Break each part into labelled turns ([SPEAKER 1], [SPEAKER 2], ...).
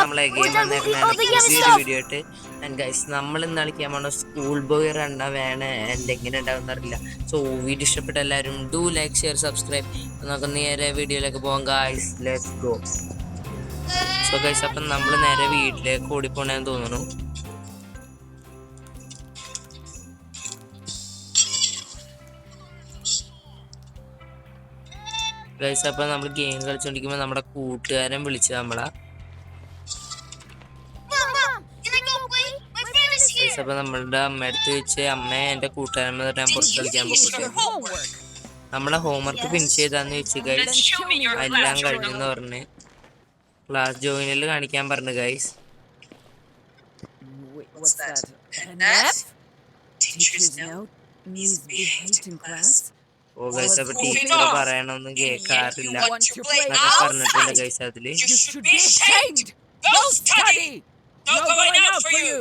[SPEAKER 1] നമ്മളെ ഗെയിം വന്നേക്കുന്നതാണ് പുതിയൊരു വീഡിയോ ആയിട്ട്. ആൻഡ് ഗൈസ് നമ്മൾ ഇന്ന് കളിക്കാൻ പോണ സ്കൂൾ ബോയ് റണ്ണ വേണ ആൻഡ് എങ്ങനെ ഉണ്ടാവും അറിയില്ല. സോ വീഡിയോ ഇഷ്ടപ്പെട്ട എല്ലാവരും ഡു ലൈക്ക് ഷെയർ സബ്സ്ക്രൈബ്. നമുക്ക് നേരെ വീഡിയോയിലേക്ക് പോകാം guys, let's go. So guys അപ്പം നമ്മൾ നേരെ വീട്ടിലേക്ക് ഓടിപ്പോണേന്ന് തോന്നുന്നു. ഗൈസ് അപ്പം നമ്മൾ ഗെയിം കളിച്ചോണ്ടിരിക്കുമ്പോൾ നമ്മുടെ കൂട്ടുകാരൻ വിളിച്ചു നമ്മളെ. അപ്പൊ നമ്മളുടെ അമ്മയടുത്ത് വെച്ച് അമ്മ എന്റെ കൂട്ടുകാരൻ ഞാൻ പുറത്ത് കളിക്കാൻ പോകട്ടെ, നമ്മളെ ഹോംവർക്ക് ഫിനിഷ് ചെയ്താന്ന് വെച്ച് ഗൈസ്. എല്ലാം കഴിഞ്ഞെന്ന് പറഞ്ഞ് ക്ലാസ് ജോയിനിൽ കാണിക്കാൻ പറഞ്ഞു ഗൈസ്. ഓ ഗൈസ് അപ്പൊ ടീച്ചർ പറയണൊന്നും കേൾക്കാറില്ല എന്നൊക്കെ പറഞ്ഞിട്ടുണ്ട് ഗൈസ് അതില്.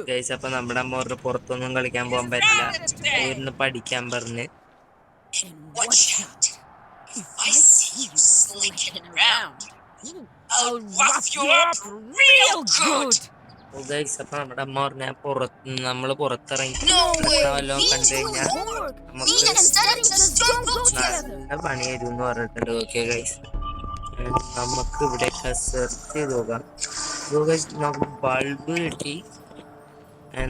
[SPEAKER 1] ഗൈസ് അപ്പൊ നമ്മുടെ അമ്മ പറഞ്ഞു പുറത്തൊന്നും കളിക്കാൻ പോകാൻ പറ്റില്ല, ഇരുന്ന് പഠിക്കാൻ പറഞ്ഞ്. അപ്പൊ നമ്മുടെ അമ്മ പറഞ്ഞ നമ്മള് പുറത്തിറങ്ങി വല്ലതും കണ്ടു കഴിഞ്ഞാൽ നമുക്ക് നല്ല പണിയായിരുന്നു എന്ന് പറഞ്ഞിട്ടുണ്ട്. ഓക്കെ ഗൈസ്, നമുക്ക് ഇവിടെയൊക്കെ സെർച്ച് ചെയ്ത് നോക്കാം. നമുക്ക് ബൾബ് കിട്ടി,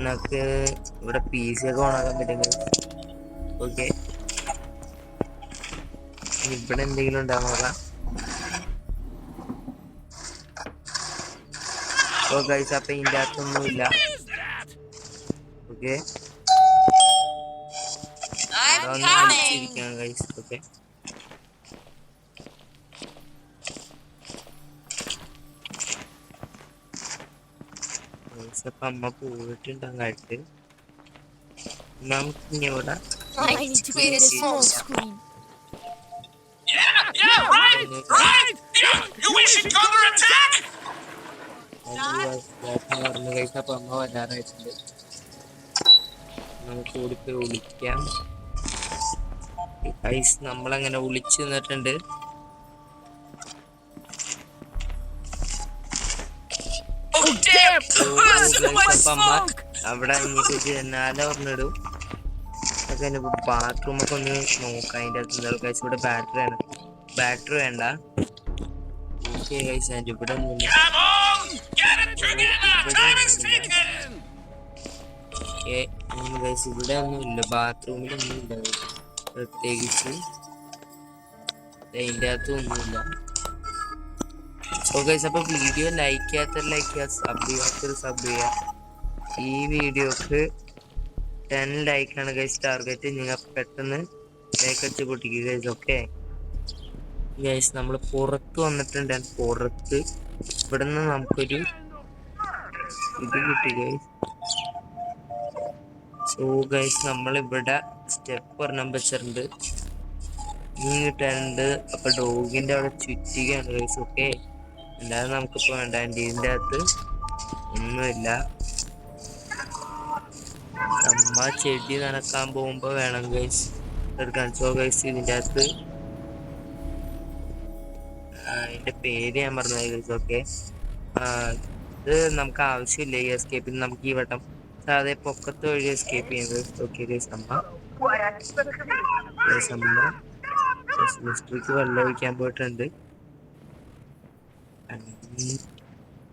[SPEAKER 1] നമുക്ക് ഇവിടെ പി സി ഒക്കെ ഓണാക്കാൻ പറ്റും. ഓക്കെ, ഇവിടെ എന്തെങ്കിലും ഉണ്ടാകും നോക്കാം. ഓ ഗൈസ് അപ്പൊ ഇതിൻ്റെ അകത്തൊന്നുമില്ല. ഓക്കെ, വിളിച്ചിരിക്കാം ഗൈസ്. ഓക്കെ, അപ്പൊ അമ്മ പോയിട്ടുണ്ടാകായിട്ട് നമുക്ക് ഇനി ഇവിടെ അപ്പൊ അമ്മ വരാറായിട്ടുണ്ട്. നമുക്ക് ഓടിപ്പോയി വിളിക്കാം ഗൈസ്. നമ്മളങ്ങനെ വിളിച്ചു നിന്നിട്ടുണ്ട്. അവിടെ ജനാല പറഞ്ഞിടും. ബാത്റൂമൊക്കെ ഒന്ന് നോക്കാം. അതിൻ്റെ അകത്ത് ഗൈസ് ഇവിടെ ബാറ്ററി വേണ്ട. ഓക്കെ ഗൈസ്, അതിൻ്റെ ഇവിടെ ഒന്നുമില്ല. ഗൈസ് ഇവിടെ ഒന്നുമില്ല, ബാത്റൂമിലൊന്നുമില്ല പ്രത്യേകിച്ച്. അതിൻ്റെ അകത്തും ഒന്നുമില്ല. സോ ഗൈസ് അപ്പൊ വീഡിയോ ലൈക്ക് ചെയ്യാത്ത സബ് ചെയ്യുക. ഈ വീഡിയോക്ക് 10 ലൈക്കാണ് ഗൈസ് ടാർഗറ്റ്. നിങ്ങൾ പെട്ടെന്ന് ലൈക്ക് അടിച്ച് പൊട്ടിക്കുക ഗൈസ്. ഓക്കെ ഗൈസ്, നമ്മൾ പുറത്ത് വന്നിട്ടുണ്ട്. പുറത്ത് ഇവിടെ നിന്ന് നമുക്കൊരു ഇത് കിട്ടി ഗൈസ്. സോ ഗൈസ് നമ്മളിവിടെ സ്റ്റെപ്പ് ഒരെണ്ണം വെച്ചിട്ടുണ്ട്, നീ കിട്ടാനുണ്ട്. അപ്പൊ ഡോഗിന്റെ അവിടെ ചുറ്റികയാണ് ഗൈസ്. ഓക്കെ, അല്ലാതെ നമുക്കിപ്പോ വേണ്ട. ഇതിൻ്റെ അകത്ത് ഒന്നുമില്ല. അമ്മ ചെടി നനക്കാൻ പോകുമ്പോ വേണം ഗൈസ് എടുക്കാൻ. സോ ഗൈസ് ഇതിൻ്റെ അകത്ത് അതിന്റെ പേര് ഞാൻ പറഞ്ഞത് ഗൈസ്. ഓക്കെ, ഇത് നമുക്ക് ആവശ്യമില്ല ഈ എസ്കേപ്പിന്. നമുക്ക് ഈ വട്ടം സാധേ പൊക്കത്ത് വഴി എസ്കേപ്പ് ചെയ്യുന്നത്. ഓക്കെ ഗൈസ്, അമ്മ മിസ്റ്ററിക്ക് വെള്ളം ഒഴിക്കാൻ പോയിട്ടുണ്ട്.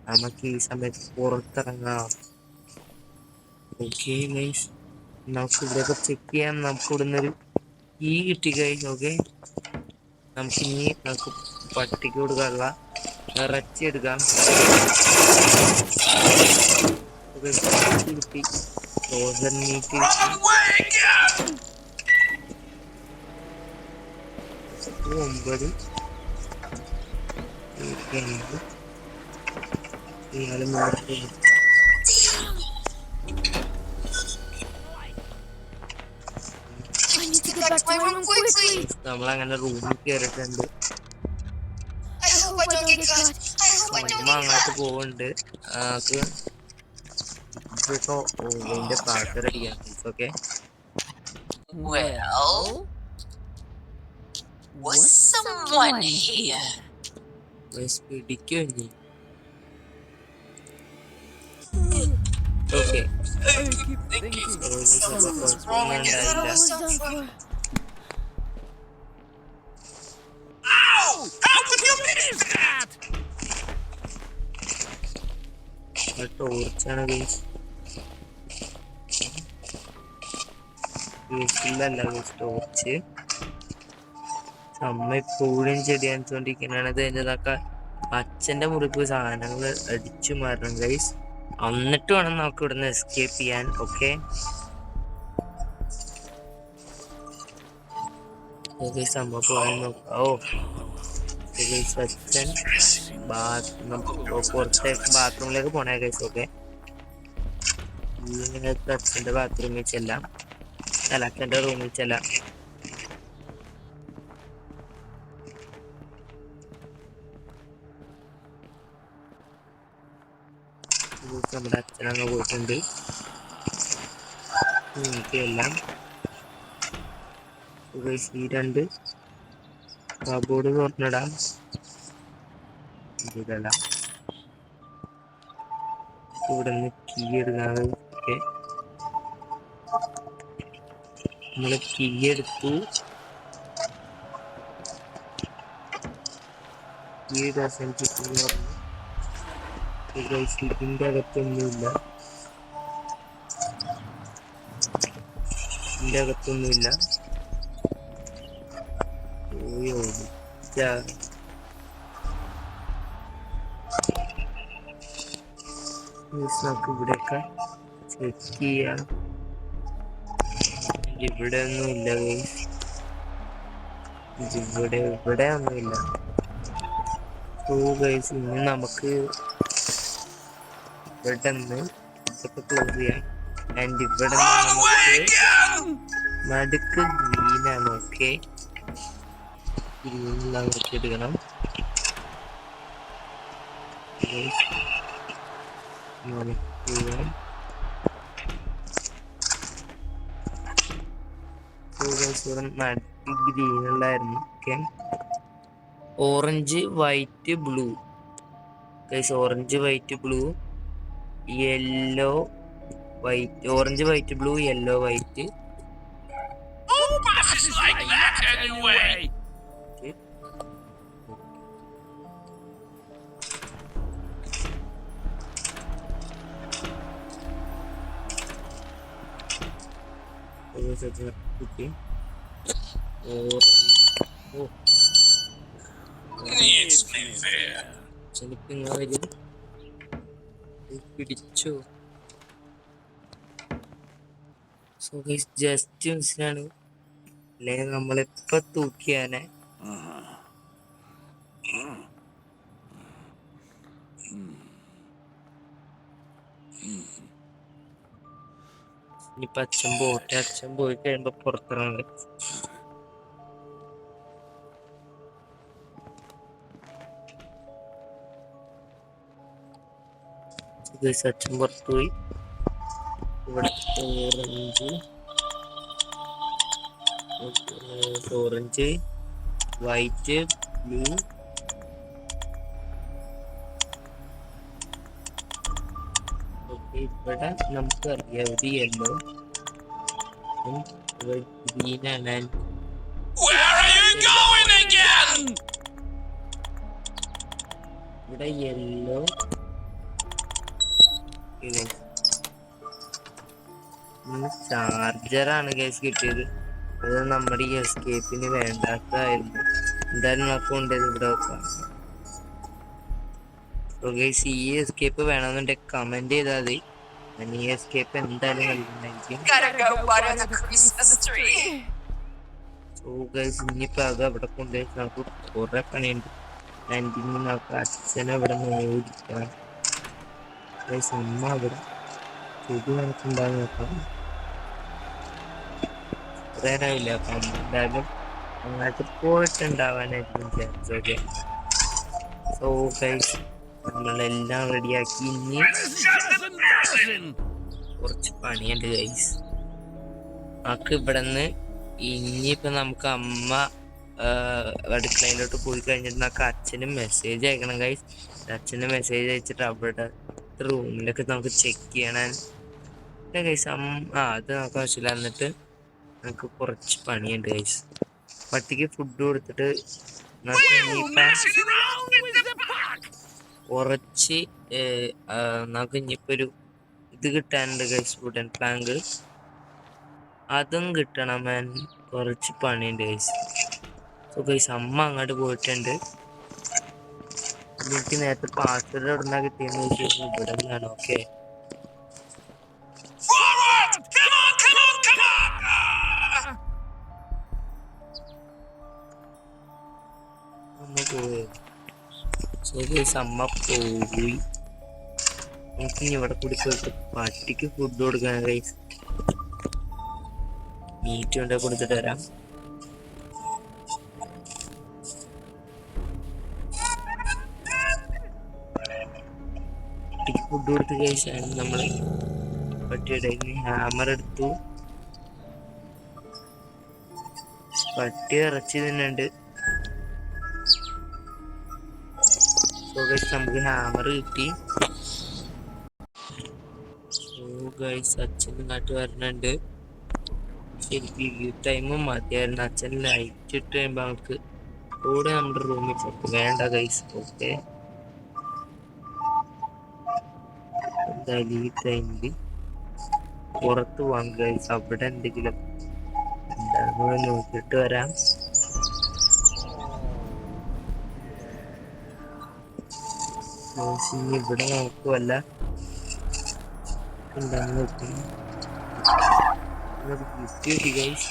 [SPEAKER 1] നമുക്ക് ഈ സമയത്ത് പുറത്തിറങ്ങാം. ഓക്കെ ഗൈസ്, നമുക്ക് ഇവിടെയൊക്കെ ചെക്ക് ചെയ്യാം. നമുക്ക് ഇവിടുന്ന് ഒരു കീ കിട്ടി ഗൈസ്. ഓക്കെ, നമുക്ക് പട്ടിക്ക് കൊടുക്കാനുള്ള ഇറച്ചി എടുക്കാം. കിട്ടി, ഫ്രോസൺ മീറ്റ് കിട്ടി. 9 നമ്മളങ്ങനെ റൂമിൽ കയറിയിട്ടുണ്ട്. അമ്മ അങ്ങോട്ട് പോകുന്നുണ്ട്. ഇതിന്റെ പാത്രം അടിക്കാൻ. Okay,
[SPEAKER 2] Was someone here?
[SPEAKER 1] പിടിക്കും. Okay
[SPEAKER 2] I keep thinking something's wrong again.
[SPEAKER 1] ഉണ്ടായില്ല.
[SPEAKER 2] I was done for. Ow! How could you miss that?
[SPEAKER 1] ടോർച്ചാണ് ഗൈസ്. വീട്ടിലല്ല ഗൈസ് ടോർച്ച്. അമ്മ എപ്പോഴും ചെടി അനച്ചോണ്ടിരിക്കണാണ്. ഇത് കഴിഞ്ഞതൊക്കെ അച്ഛന്റെ മുറിക്ക് സാധനങ്ങൾ അടിച്ചു മാറണം ഗൈസ്. എന്നിട്ട് വേണം നമുക്ക് ഇവിടുന്ന് എസ്കേപ്പ് ചെയ്യാൻ. ഓക്കെ അമ്മ പോയി നോക്കാം. ഓ അച്ഛൻ പുറത്തേക്ക് ബാത്റൂമിലേക്ക് പോണേ ഗൈസ്. ഓക്കെ അച്ഛന്റെ ബാത്റൂമിൽ ചെല്ലാം. അല്ല അച്ഛന്റെ റൂമിൽ ചെല്ലാം. നമ്മുടെ അച്ഛനങ്ങ് പോയിട്ടുണ്ട്. എല്ലാം ഈ രണ്ട് കബോർഡ് തുറന്നിടാം. ഇതല്ല ഇവിടെ നിന്ന് കീ എടുക്കാതെ. ഓക്കെ നമ്മള് കീ എടുത്തു. കീ ഇതിന്റെ അകത്തൊന്നുമില്ല. ഇതിന്റെ അകത്തൊന്നുമില്ല. നമുക്ക് ഇവിടെയൊക്കെ ചെക്ക് ചെയ്യാം. ഇവിടെ ഒന്നുമില്ല ഗൈസ്. ഇവിടെ ഒന്നുമില്ല. ഗൈസ് ഇനി നമുക്ക് ഇവിടെ നിന്ന് ഇതൊക്കെ ക്ലോസ് ചെയ്യാം. ആൻഡ് ഇവിടെ നടുക്ക് ഗ്രീനാണ്. ഓക്കെ ഗ്രീനിലാണ് എടുക്കണം. ഗ്രീൻ ഉണ്ടായിരുന്നു. Okay orange white blue guys. Orange white blue yellow white. Orange white blue yellow white. പിടിച്ചു. സോ ഗൈസ് ജസ്റ്റ് മിസ്സിനാണ്. അല്ലെങ്കിൽ നമ്മളിപ്പോ തൂക്കിയാനെ. ഇനിയിപ്പൊ അച്ഛൻ പോട്ടെ. അച്ഛൻ പോയി കഴിയുമ്പോ പുറത്തിറങ്ങി. അച്ഛൻ പുറത്തുപോയി. ഇവിടെ ഓറഞ്ച് വൈറ്റ് ബ്ലൂ ഇവിടെ നമുക്കറിയാം ഒരു യെല്ലോ ഗ്രീൻ ആണ്. ഇവിടെ യെല്ലോ ചാർജറാണ് കേസ് കിട്ടിയത്. അത് നമ്മുടെ ഈ എസ്കേപ്പിന് വേണ്ടാത്തതായിരുന്നു. എന്തായാലും നമുക്ക് കൊണ്ടുവരുന്നത് ഇവിടെ വെക്കാം. ഈ എസ്കേപ്പ് വേണമെന്നുണ്ടെങ്കിൽ കമന്റ് ചെയ്താൽ മതി. ഈ എസ്കേപ്പ് എന്തായാലും കളിക്കുന്നുണ്ടായിരിക്കും. ഇനിയിപ്പോ അത് അവിടെ കൊണ്ടുപോയി നമുക്ക് കുറെ പണിയുണ്ട്. ഇനി നമുക്ക് അച്ഛനെ ഇവിടെ നോക്കിയിരിക്കണം. അമ്മ അവിടെ ചെടി നമുക്കുണ്ടാകുന്ന നോക്കാം. പറയാനാവില്ല. അപ്പൊ എന്തായാലും അങ്ങോട്ട് പോയിട്ടുണ്ടാവാനായിരിക്കും ചാൻസ്. ഓക്കെ സോ ഗൈസ് നമ്മളെല്ലാം റെഡിയാക്കി. ഇനി കുറച്ച് പണിയുണ്ട് ഗൈസ്. നമുക്ക് ഇവിടെ നിന്ന് ഇനിയിപ്പോ നമുക്ക് അമ്മ അടുക്കളയിലോട്ട് പോയി കഴിഞ്ഞിട്ട് നമുക്ക് അച്ഛന് മെസ്സേജ് അയക്കണം ഗൈസ്. അച്ഛന് മെസ്സേജ് അയച്ചിട്ട് അവിടെ റൂമിലൊക്കെ നമുക്ക് ചെക്ക് ചെയ്യണം. ഗൈസ് അത് നമുക്ക് ആവശ്യമില്ല. എന്നിട്ട് നമുക്ക് കുറച്ച് പണിയുണ്ട് ഗൈസ്. പട്ടിക്ക് ഫുഡ് കൊടുത്തിട്ട് കുറച്ച് നമുക്ക് ഇനിയിപ്പോ ഒരു ഇത് കിട്ടാനുണ്ട് ഗൈസ്, വുഡൻ പ്ലാങ്ക്. അതും കിട്ടണം. കുറച്ച് പണിയുണ്ട് ഗൈസ്. സോ ഗൈസ് അമ്മ അങ്ങോട്ട് പോയിട്ടുണ്ട്. എനിക്ക് നേരത്തെ പാസ്വേഡ് എവിടുന്നാ കിട്ടിയെന്ന് ചോദിച്ചു. ഇവിടെ നിന്നാണ്. ഓക്കെ അമ്മ പോയി. സോ ഗൈസ് അമ്മ പോയി. നമുക്ക് ഇനി ഇവിടെ കൂടി പോയിട്ട് പട്ടിക്ക് ഫുഡ് കൊടുക്കാൻ ഗൈസ്. മീറ്റ് കൊണ്ട് കൊടുത്തിട്ട് വരാം. പട്ടിക്ക് ഫുഡ് കൊടുത്ത് കഴിച്ചാണ് നമ്മള് പട്ടിയുടെ ഹാമർ എടുത്തു. പട്ടി ഇറച്ചി തിന്നുണ്ട്. സോ ഗൈസ് നമുക്ക് ഹാമർ കിട്ടി. സോ ഗൈസ് അച്ഛൻ ഇങ്ങോട്ട് വരണുണ്ട്. ശരിക്കും ഈ ടൈമും മതിയായിരുന്നു. അച്ഛൻ ലൈറ്റ് ഇട്ട് കഴിയുമ്പോ നമുക്ക് കൂടെ നമ്മുടെ റൂമിൽ പോയിട്ട് വേണ്ട ഗൈസ്. ഓക്കെ എന്തായാലും ഈ ടൈമില് പുറത്ത് പോവാം ഗൈസ്. അവിടെ എന്തെങ്കിലും എന്താണെന്ന് നോക്കിയിട്ട് വരാം. ഇവിടെ നോക്കുവല്ല എന്താണെന്ന് നോക്കി ഗിഫ്റ്റ് കിട്ടി ഗൈസ്.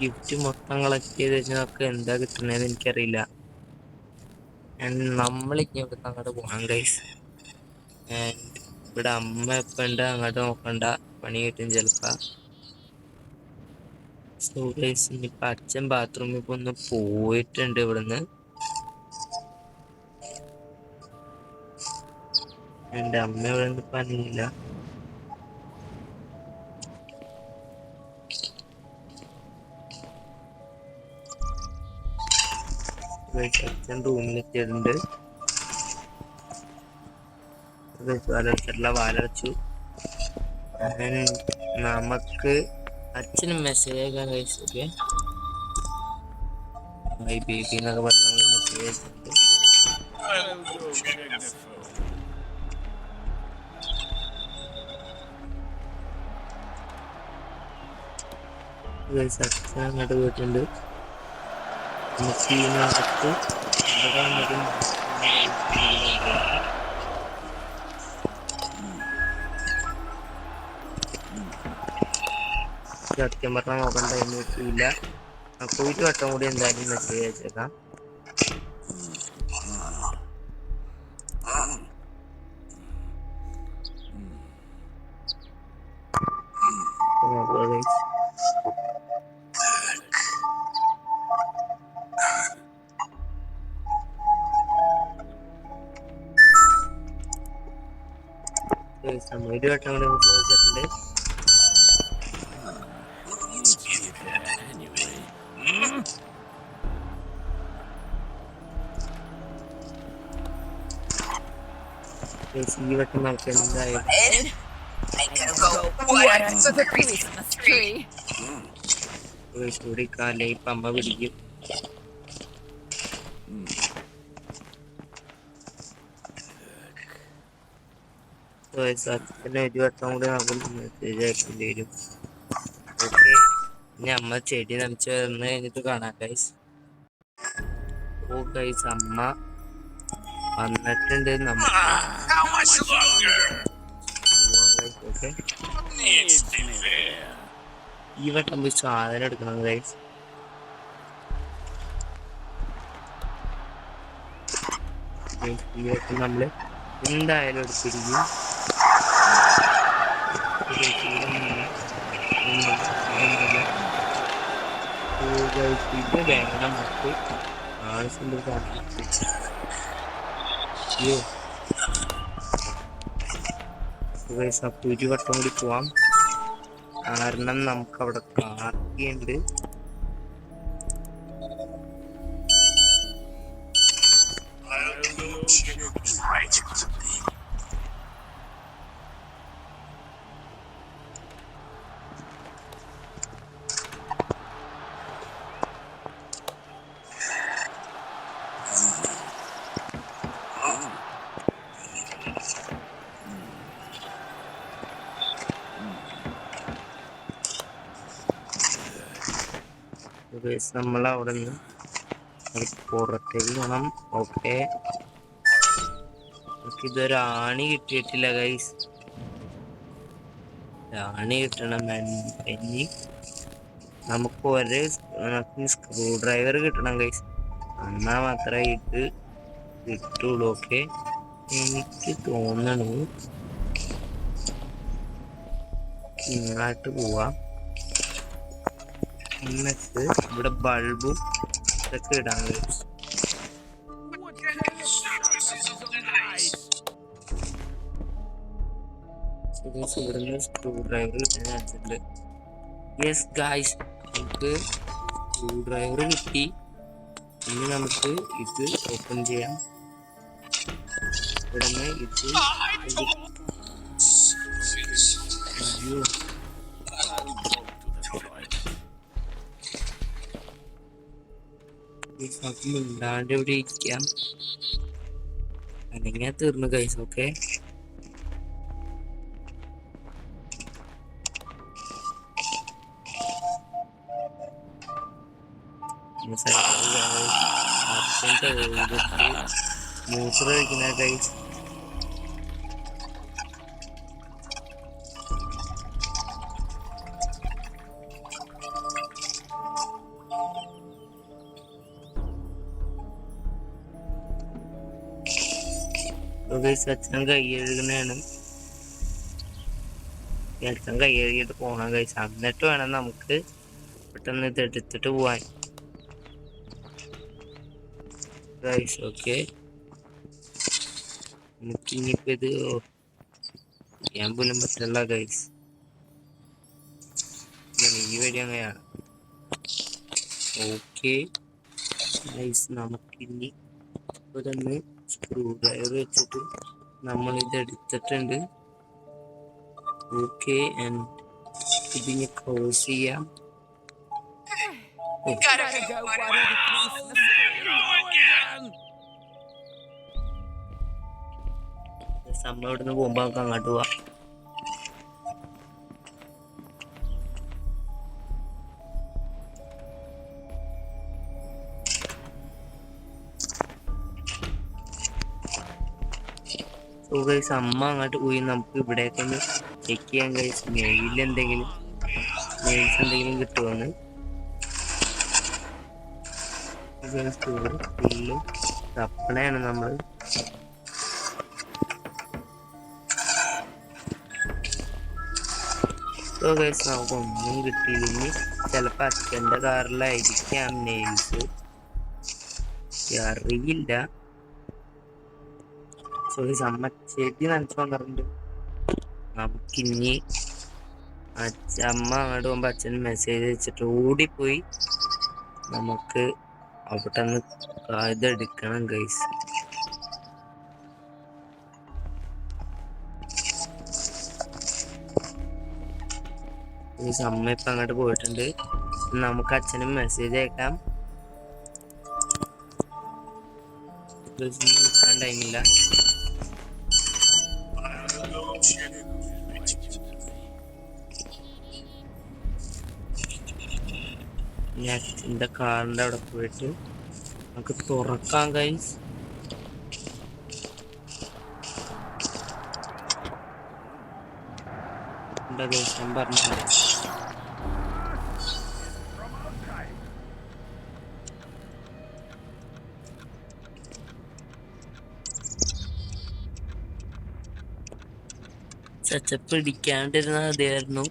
[SPEAKER 1] ഗിഫ്റ്റ് മൊത്തം കളക്ട് ചെയ്ത് വെച്ചാൽ നമുക്ക് എന്താ കിട്ടുന്നതെന്ന് എനിക്കറിയില്ല. നമ്മളിങ്ങനെ ഇവിടെ അങ്ങോട്ട് പോകാം ഗൈസ്. ഇവിടെ അമ്മ എപ്പം ഉണ്ട് അങ്ങോട്ട് നോക്കണ്ട, പണി കിട്ടും ചിലപ്പോ. സോ ഗൈസ് ഇനിയിപ്പൊ അച്ഛൻ ബാത്റൂമിൽ ഇപ്പൊ ഒന്ന് പോയിട്ടുണ്ട് ഇവിടുന്ന്. എന്റെ അമ്മ ഇവിടെ നിന്ന് പണിയില്ല. അച്ഛൻ റൂമിലെത്തിയിട്ടുണ്ട്. വാലടച്ചു. നമുക്ക് അച്ഛന് മെസ്സേജ് അയക്കാൻ കഴിച്ചു. ഓക്കെ ബേബി എന്നൊക്കെ പറഞ്ഞ മെസ്സേജ് അയച്ചിട്ടുണ്ട്. അച്ഛൻ അങ്ങോട്ട് പോയിട്ടുണ്ട്. മുസ്ലിമകത്ത് ഇവിടെ വന്നതും സത്യം പറഞ്ഞാൽ നോക്കണ്ട എന്ന് കിട്ടിയില്ല. പോയിട്ട് വട്ടം കൂടി എന്തായാലും മെസ്സേജ് അയച്ചേക്കാം. ഒരു വട്ടം കൂടി മെസ്സേജ് അയച്ചിട്ടുണ്ട്. ഈ വട്ടം നമുക്ക് എന്തായാലും കാലേ പമ്പ പിടിക്കും. സത്യത്തിന് ഒരു വട്ടം കൂടി നമുക്ക് മെസ്സേജ് അയക്കേണ്ടി വരും. ഓക്കെ ഇനി അമ്മ ചെടി നനച്ച് വന്ന് കഴിഞ്ഞിട്ട് കാണാം ഗൈസ്. ഓ ഗൈസ് അമ്മ വന്നിട്ടുണ്ട്. ഈ വട്ടം പോയി സാധനം എടുക്കണം ഗൈസ്. ഈ വട്ടം നമ്മള് എന്തായാലും എടുത്തിരിക്കും. ഇത് വേണം നമുക്ക് ആവശ്യമുള്ള അപ്പൊ ഒരു വട്ടം കൂടി പോവാം. കാരണം നമുക്ക് അവിടെ കാർത്തിയുണ്ട്.
[SPEAKER 2] Right.
[SPEAKER 1] നമ്മൾ അവിടെ നിന്ന് പുറത്തേക്ക് പോകണം. ഓക്കെ, ഇതൊരു ആണി കിട്ടിയിട്ടില്ല ഗൈസ്. ആണി കിട്ടണം. ഇനി നമുക്ക് സ്ക്രൂ ഡ്രൈവർ കിട്ടണം ഗൈസ്. എന്നാൽ മാത്രമേ ഇത് കിട്ടുള്ളൂ. ഓക്കെ, എനിക്ക് തോന്നണു ഇങ്ങോട്ട് പോവാം. എന്നിട്ട് ഇവിടെ ബൾബും ഇതൊക്കെ ഇടാൻ ഗൈസ്. ഇവിടുന്ന് സ്ക്രൂ ഡ്രൈവർ കിട്ടാൻ വെച്ചിട്ടുണ്ട്. യെസ് ഗൈസ്, നമുക്ക് സ്ക്രൂ ഡ്രൈവർ കിട്ടി. ഇനി നമുക്ക് ഇത് ഓപ്പൺ ചെയ്യാം. ഇവിടുന്ന് ഇത് മിണ്ടാണ്ട് ഇവിടെ ഇരിക്കാം, അല്ലെങ്കിൽ തീർന്നു ഗൈസ്. ഓക്കെ, മൂത്ര കഴിക്കുന്ന ഗൈസ്. അച്ഛൻ കൈ കഴുകുന്നതാണ്. അച്ഛൻ കൈ കഴുകിയിട്ട് പോകണം ഗൈസ്. എന്നിട്ട് വേണം നമുക്ക് പെട്ടെന്ന് ഇത് എടുത്തിട്ട് പോവാൻ ഗൈസ്. ഓക്കെ, നമുക്ക് ഇനിയിപ്പോ ഇത് ചെയ്യാൻ പോലും പറ്റില്ല ഗൈസ്. ഈ വഴി അങ്ങനെയാണ്. ഓക്കെ ഗൈസ്, നമുക്കിനി ഇതൊന്ന് സ്ക്രൂ ഡ്രൈവർ വെച്ചിട്ട് നമ്മൾ ഇത് എടുത്തിട്ടുണ്ട്. ഓക്കെ, ഇതിന് ക്ലോസ് ചെയ്യാം. നമ്മളിവിടുന്ന് പോകുമ്പോ നമുക്ക് അങ്ങോട്ട് പോവാം. അമ്മ അങ്ങോട്ട് പോയി നമുക്ക് ഇവിടേക്ക് ഒന്ന് ചെക്ക് ചെയ്യാൻ കഴിച്ചു. മെയിൽസ് എന്തെങ്കിലും കിട്ടുമെന്ന്. ഫുള്ളും തപ്പണയാണ് നമ്മൾ. നമുക്കൊന്നും കിട്ടിയില്ലെങ്കിൽ ചിലപ്പോ അച്ഛൻ്റെ കാറിലായിരിക്കാം നെയിൽസ്, അറിയില്ല. അമ്മ ചെടി നനച്ചു വന്നിട്ടുണ്ട്. നമുക്കിനി അമ്മ അങ്ങോട്ട് പോകുമ്പോ അച്ഛൻ മെസ്സേജ് വെച്ചിട്ട് ഓടിപ്പോയി നമുക്ക് അവിടെ നിന്ന് ഇതെടുക്കണം ഗൈസ്. അമ്മ ഇപ്പൊ അങ്ങോട്ട് പോയിട്ടുണ്ട്. നമുക്ക് അച്ഛനും മെസ്സേജ് അയക്കാം. ടൈമില്ല. അച്ഛൻ്റെ കാറിൻ്റെ അവിടെ പോയിട്ട് നമുക്ക് തുറക്കാം ഗൈസ്. ഞാൻ പറഞ്ഞു ചച്ച പിടിക്കാണ്ടിരുന്ന അതായിരുന്നു.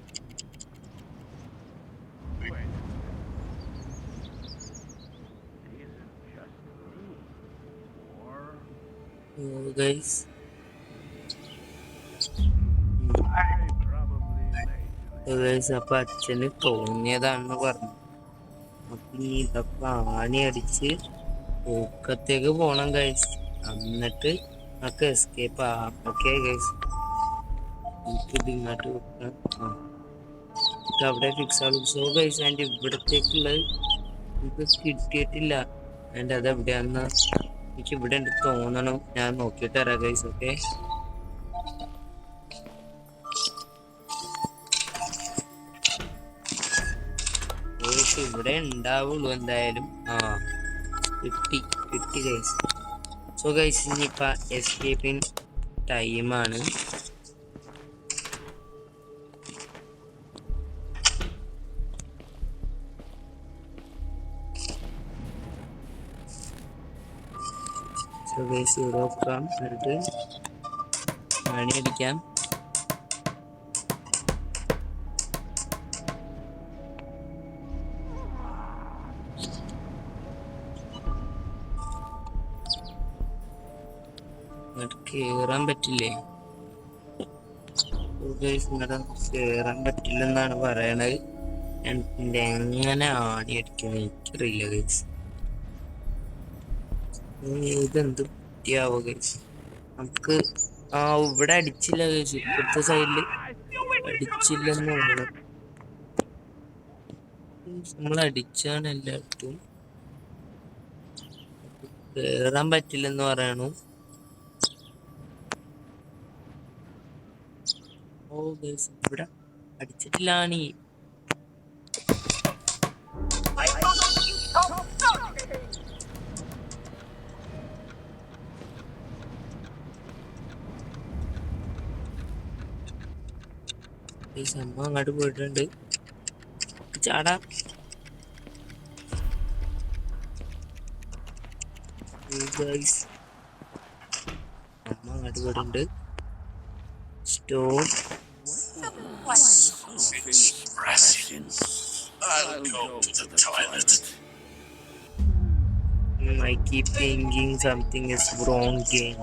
[SPEAKER 1] അപ്പൊ അച്ഛന് തോന്നിയതാണെന്ന് പറഞ്ഞു. അപ്പൊ ഇനി ഇതൊക്കെ ആണി അടിച്ച് ഊക്കത്തേക്ക് പോണം ഗൈസ്. എന്നിട്ട് നമുക്ക് എസ്കേപ്പ് ആവാം. ഓക്കെ ഗൈസ്, എനിക്കിത് ഇങ്ങോട്ട് വെക്കാം. അവിടെ ഫിക്സ് ആകും. സോ ഗൈസ് എൻ്റെ ഇവിടത്തേക്കുള്ളത് ഇത് കിട്ടിയിട്ടില്ല. എൻ്റെ അത് എവിടെയാന്ന് എനിക്ക് ഇവിടെ ഉണ്ട് തോന്നണം. ഞാൻ നോക്കിയിട്ട് വരാം ഗൈസ്. ഓക്കെ, ഇവിടെ ഉണ്ടാവുള്ളൂ എന്തായാലും. കിട്ടി ഗൈസ്. സോ ഗൈസ് ഇനിയിപ്പോ എസ്കേപ്പിംഗ് ടൈമാണ്. സോ ഗൈസ് ഇവിടെ നോക്കാം, എന്നിട്ട് മണി അടിക്കാം. കേറാൻ പറ്റില്ലേ? കേറാൻ പറ്റില്ലെന്നാണ് പറയണത്. എങ്ങനെ ആണി അടിക്കുന്നത് എനിക്കറിയില്ല ഗൈസ്. ഇതെന്ത് പറ്റിയാവോ ഗൈസ്? നമുക്ക് ഇവിടെ അടിച്ചില്ല ഗൈസ്. ഇപ്പുറത്തെ സൈഡില് അടിച്ചില്ലെന്ന് പറയണം. നമ്മൾ അടിച്ചാണ് എല്ലായിടത്തും. കേറാൻ പറ്റില്ലെന്ന് പറയണു. ഇവിടെ അടിച്ചിട്ടില്ലാണീ. സംഭവം അങ്ങോട്ട് പോയിട്ടുണ്ട്. ചാടാ. അമ്മ അങ്ങോട്ട് പോയിട്ടുണ്ട്. Stop.
[SPEAKER 2] I'll go to the toilet.
[SPEAKER 1] I keep thinking something is wrong game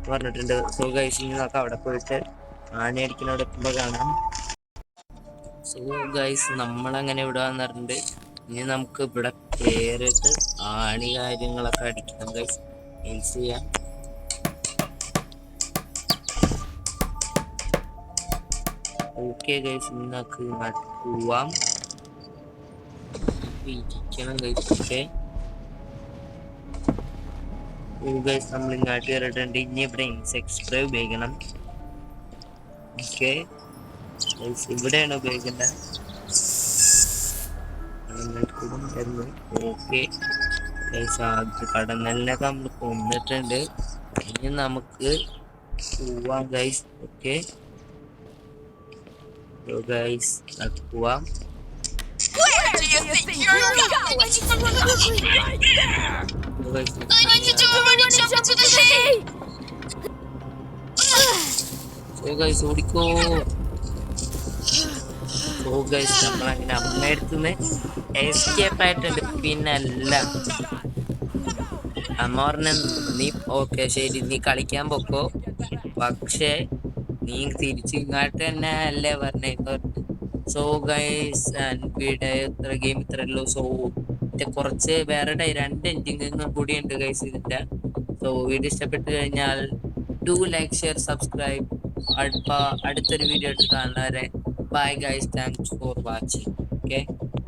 [SPEAKER 1] പറഞ്ഞിട്ടുണ്ട്. സോ ഗൈസ് ഇനി നമുക്ക് അവിടെ പോയിട്ട് ആണി അടിക്കുന്നവിടെ എത്തുമ്പോൾ കാണാം. സോ ഗൈസ് നമ്മളങ്ങനെ ഇവിടെ വന്നിട്ടുണ്ട്. ഇനി നമുക്ക് ഇവിടെ കയറിയിട്ട് ആണി കാര്യങ്ങളൊക്കെ അടിക്കണം ഗൈസ്. എൽസ് ചെയ്യാം. ഓക്കെ ഗൈസ്, ഇനി നമുക്ക് പോവാം. ഇരിക്കണം ഗൈസ്. ഓക്കെ ഗൈസ്, നമ്മൾ ഇങ്ങോട്ട് കയറിയിട്ടുണ്ട്. ഇനി ഇവിടെ ഇൻസെക്ട് സ്പ്രേ ഉപയോഗിക്കണം. ഓക്കെ ഗൈസ്, ഇവിടെയാണ് ഉപയോഗിക്കേണ്ടത്. ഓക്കെ ഗൈസ്, കടന്നലിനൊക്കെ നമ്മൾ കൊന്നിട്ടുണ്ട്. ഇനി നമുക്ക് പോവാം ഗൈസ്. ഓക്കെ ഗൈസ്, നമുക്ക് പോവാം.
[SPEAKER 2] Where do you think you're going? I need to do a running jump into the sea.
[SPEAKER 1] So guys ഓടിക്കോ. സോ ഗൈസ് നമ്മളങ്ങനെ അമ്മയടുത്തുനിന്ന് എസ്കേപ്പ് ആയിട്ടുണ്ട്. പിന്നല്ല അമ്മ പറഞ്ഞ നീ ഓക്കെ ശരി നീ കളിക്കാൻ പൊക്കോ, പക്ഷേ നീ തിരിച്ചു ഇങ്ങോട്ട് തന്നെ അല്ലേ പറഞ്ഞേ. സോ ഗൈസ് വീഡിയോ ഇത്ര ഗെയിം ഇത്രേ ഉള്ളൂ. സോ കുറച്ച് വേറെ 2 എൻഡിങ്ങും കൂടി ഉണ്ട് ഗൈസ് ഇതിന്റെ. സോ വീഡിയോ ഇഷ്ടപ്പെട്ട് കഴിഞ്ഞാൽ ഡു ലൈക്ക് ഷെയർ സബ്സ്ക്രൈബ്. അടുത്തൊരു വീഡിയോ ആയിട്ട് കാണുന്നവരെ bye guys, thanks for watching. Okay.